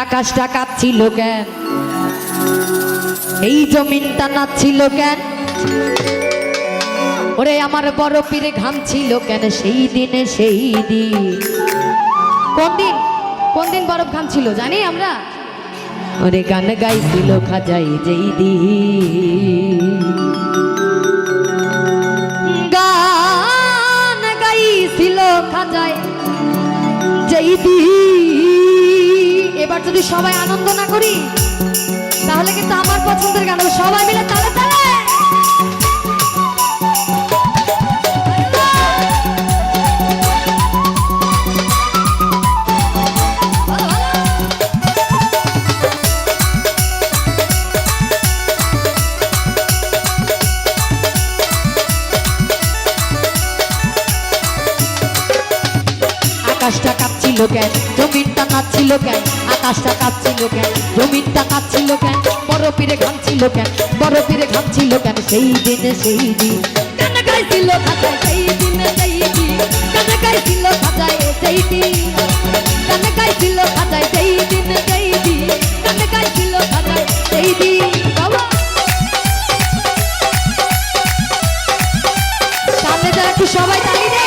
আকাশটা কাঁপছিল কেন, এই জমিনটা নাচছিল কেন, ওরে আমার বড় পীরে ঘামছিল কেন সেই দিনে সেই দিন। কোন দিন বরফ ঘামছিল জানি আমরা? ওরে গান গাইছিল খাজাই যেই দিন, গান গাইছিল খাজাই যেই দিন। এবার যদি সবাই আনন্দ না করি তাহলে কিন্তু আমার পছন্দের গান সবাই মিলে তালে তালে। আকাশটা কাঁপছিল কেন, জমিনটা নাচছিল কেন, আকাশটা কাঁপছিল কেন, জমিনটা নাচছিল কেন, বড় পীরে ঘামছিল কেন, বড় পীরে ঘামছিল কেন সেই দিনে সেই দিন। গান গাইছিল খাজায় সেই দিনে সেই দিন, গান গাইছিল খাজায় সেই দিন, গান গাইছিল খাজায় সেই দিনে সেই দিন, গান গাইছিল খাজায় সেই দিন। বাবা সামনে যা একটু সবাই তালি দে।